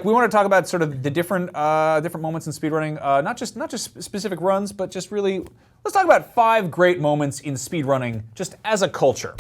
We want to talk about sort of the different moments in speedrunning, not just specific runs, but just really, let's talk about 5 great moments in speedrunning just as a culture.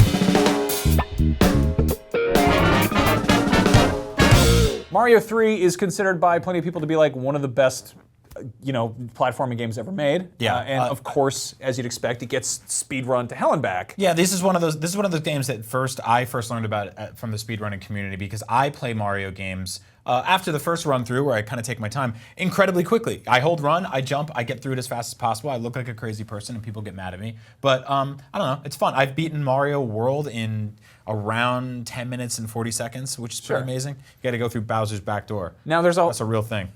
Mario 3 is considered by plenty of people to be like one of the best platforming games ever made. Yeah. And of course, as you'd expect, it gets speedrun to hell and back. Yeah, this is one of those games that I first learned about from the speedrunning community, because I play Mario games after the first run through, where I kind of take my time, incredibly quickly. I hold run, I jump, I get through it as fast as possible. I look like a crazy person and people get mad at me. But I don't know, it's fun. I've beaten Mario World in around 10 minutes and 40 seconds, which is pretty amazing. You got to go through Bowser's back door. Now that's a real thing.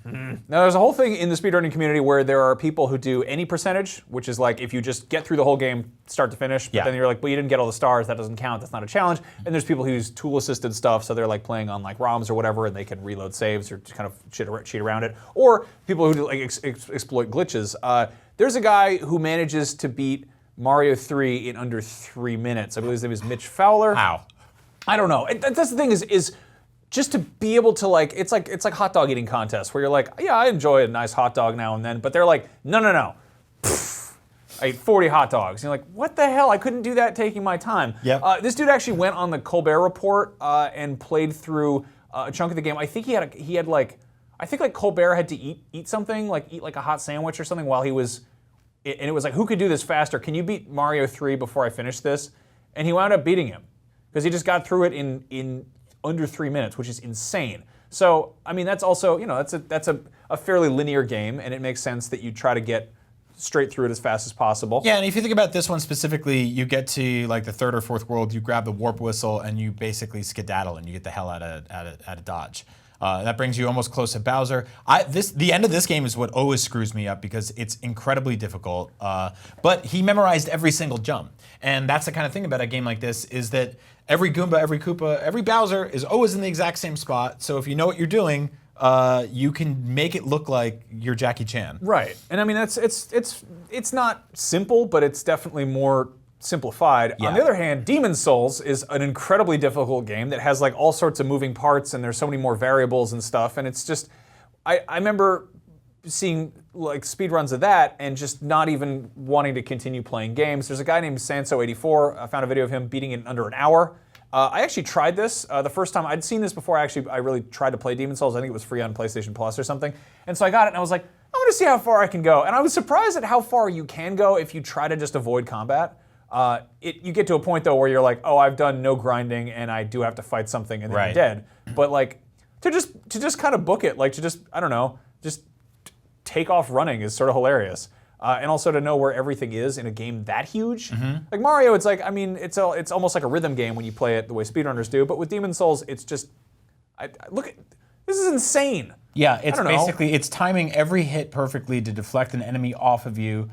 Now there's a whole thing in the speedrunning community where there are people who do any percentage, which is like if you just get through the whole game start to finish, but then you're like, well, you didn't get all the stars, that doesn't count, that's not a challenge. And there's people who use tool-assisted stuff, so they're like playing on like ROMs or whatever, and they can reload saves or just kind of cheat around it. Or people who do, like exploit glitches. There's a guy who manages to beat Mario 3 in under 3 minutes. I believe his name is Mitch Fowler. How? I don't know. That's the thing is just to be able to like, it's like hot dog eating contests where you're like, yeah, I enjoy a nice hot dog now and then, but they're like, no. I ate 40 hot dogs. And you're like, what the hell? I couldn't do that taking my time. Yep. This dude actually went on the Colbert Report and played through a chunk of the game. I think he had like Colbert had to eat something, like eat like a hot sandwich or something while he was, and it was like, who could do this faster? Can you beat Mario 3 before I finish this? And he wound up beating him, because he just got through it in under 3 minutes, which is insane. So, I mean, that's also, that's a fairly linear game, and it makes sense that you try to get straight through it as fast as possible. Yeah, and if you think about this one specifically, you get to like the 3rd or 4th world, you grab the warp whistle, and you basically skedaddle, and you get the hell out of Dodge. That brings you almost close to Bowser. The end of this game is what always screws me up, because it's incredibly difficult. But he memorized every single jump, and that's the kind of thing about a game like this, is that every Goomba, every Koopa, every Bowser is always in the exact same spot. So if you know what you're doing, you can make it look like you're Jackie Chan. Right, and I mean it's not simple, but it's definitely more simplified. Yeah. On the other hand, Demon's Souls is an incredibly difficult game that has like all sorts of moving parts, and there's so many more variables and stuff, and it's just, I remember seeing like speedruns of that and just not even wanting to continue playing games. There's a guy named Sanso84, I found a video of him beating it in under an hour. I actually tried this the first time. I'd seen this before. I really tried to play Demon's Souls. I think it was free on PlayStation Plus or something. And so I got it and I was like, I'm gonna see how far I can go. And I was surprised at how far you can go if you try to just avoid combat. You get to a point though where you're like, oh, I've done no grinding and I do have to fight something and then you're dead. But like, to just kind of book it, like to just, I don't know, just take off running is sort of hilarious. And also to know where everything is in a game that huge. Like Mario, it's like, I mean, it's almost like a rhythm game when you play it the way speedrunners do, but with Demon's Souls, it's just, look at, this is insane. Yeah, it's basically, it's timing every hit perfectly to deflect an enemy off of you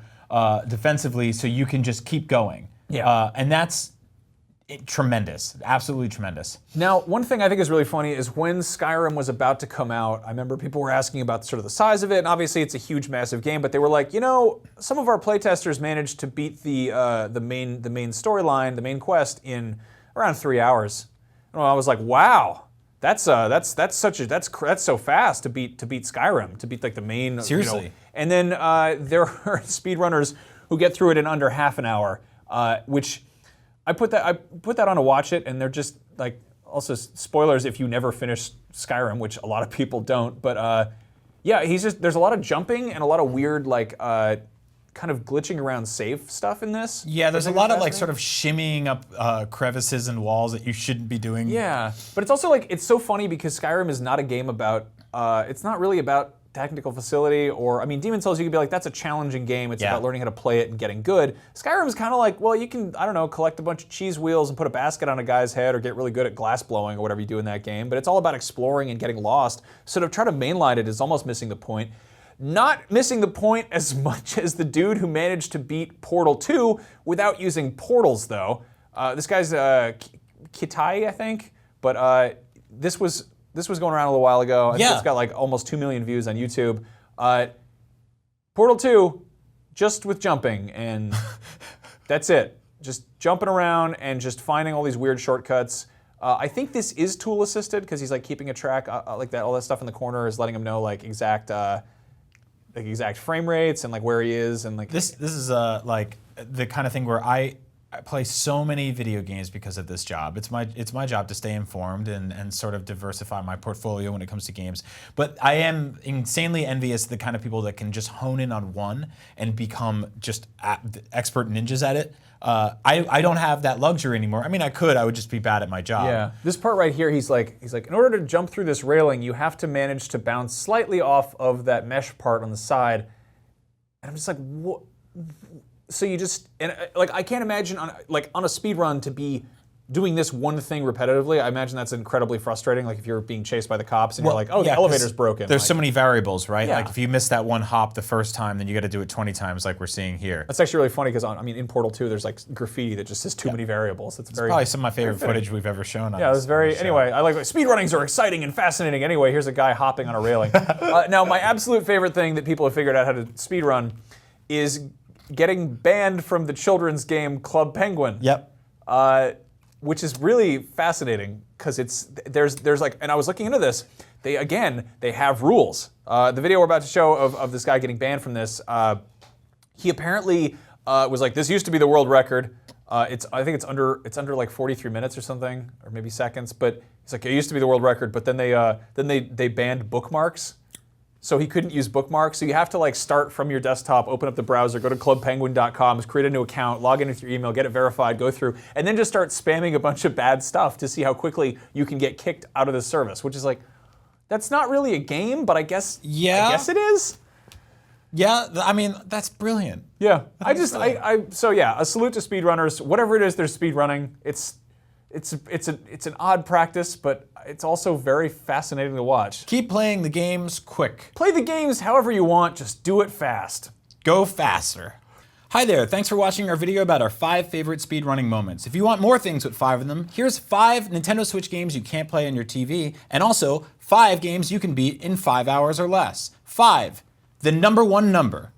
defensively so you can just keep going. Yeah. And that's tremendous, absolutely tremendous. Now, one thing I think is really funny is when Skyrim was about to come out, I remember people were asking about sort of the size of it, and obviously it's a huge, massive game, but they were like, some of our playtesters managed to beat the main storyline, the main quest in around 3 hours. And I was like, wow, that's so fast to beat Skyrim, to beat like the main. Seriously. And then there are speedrunners who get through it in under half an hour, which. I put that on to watch it, and they're just like, also spoilers if you never finish Skyrim, which a lot of people don't. But yeah, there's a lot of jumping and a lot of weird like kind of glitching around safe stuff in this. Yeah, there's a lot of like sort of shimmying up crevices and walls that you shouldn't be doing. Yeah, but it's also like, it's so funny because Skyrim is not a game about, it's not really about technical facility, or, I mean, Demon's Souls, you could be like, that's a challenging game, it's about learning how to play it and getting good. Skyrim is kind of like, well, you can, I don't know, collect a bunch of cheese wheels and put a basket on a guy's head, or get really good at glass blowing, or whatever you do in that game, but it's all about exploring and getting lost, so to try to mainline it is almost missing the point. Not missing the point as much as the dude who managed to beat Portal 2 without using portals, though. This guy's Kitai, I think, but this was going around a little while ago. It's got like almost 2 million views on YouTube. Portal 2, just with jumping, and that's it. Just jumping around and just finding all these weird shortcuts. I think this is tool assisted because he's like keeping a track like that. All that stuff in the corner is letting him know like exact frame rates and like where he is and like This is like the kind of thing where I play so many video games because of this job. It's my job to stay informed and sort of diversify my portfolio when it comes to games. But I am insanely envious of the kind of people that can just hone in on one and become just expert ninjas at it. I don't have that luxury anymore. I mean, I could. I would just be bad at my job. Yeah. This part right here, he's like, in order to jump through this railing, you have to manage to bounce slightly off of that mesh part on the side. And I'm just like, what? So you just, and like, I can't imagine on a speed run to be doing this one thing repetitively. I imagine that's incredibly frustrating. Like if you're being chased by the cops and you're like, oh, the elevator's broken. There's like, so many variables, right? Yeah. Like if you miss that one hop the first time, then you got to do it 20 times like we're seeing here. That's actually really funny because in Portal 2, there's like graffiti that just says too many variables. It's very Probably some of my favorite footage we've ever shown on Yeah, it was very, this show. anyway, I like, speedrunnings are exciting and fascinating. Anyway, here's a guy hopping on a railing. Now, my absolute favorite thing that people have figured out how to speedrun is getting banned from the children's game Club Penguin. Yep. Which is really fascinating because there's like, and I was looking into this, they have rules. The video we're about to show of this guy getting banned from this, he apparently was like, this used to be the world record. I think it's under like 43 minutes or something, or maybe seconds, but he's like, it used to be the world record, but then they banned bookmarks. So he couldn't use bookmarks. So you have to like start from your desktop, open up the browser, go to clubpenguin.com, create a new account, log in with your email, get it verified, go through, and then just start spamming a bunch of bad stuff to see how quickly you can get kicked out of the service, which is like, that's not really a game, but I guess it is. Yeah, I mean, that's brilliant. Yeah, so yeah, a salute to speedrunners. Whatever it is they're speedrunning, it's an odd practice, but it's also very fascinating to watch. Keep playing the games quick. Play the games however you want, just do it fast. Go faster. Hi there, thanks for watching our video about our 5 favorite speedrunning moments. If you want more things with 5 of them, here's 5 Nintendo Switch games you can't play on your TV, and also 5 games you can beat in 5 hours or less. 5, the number 1 number.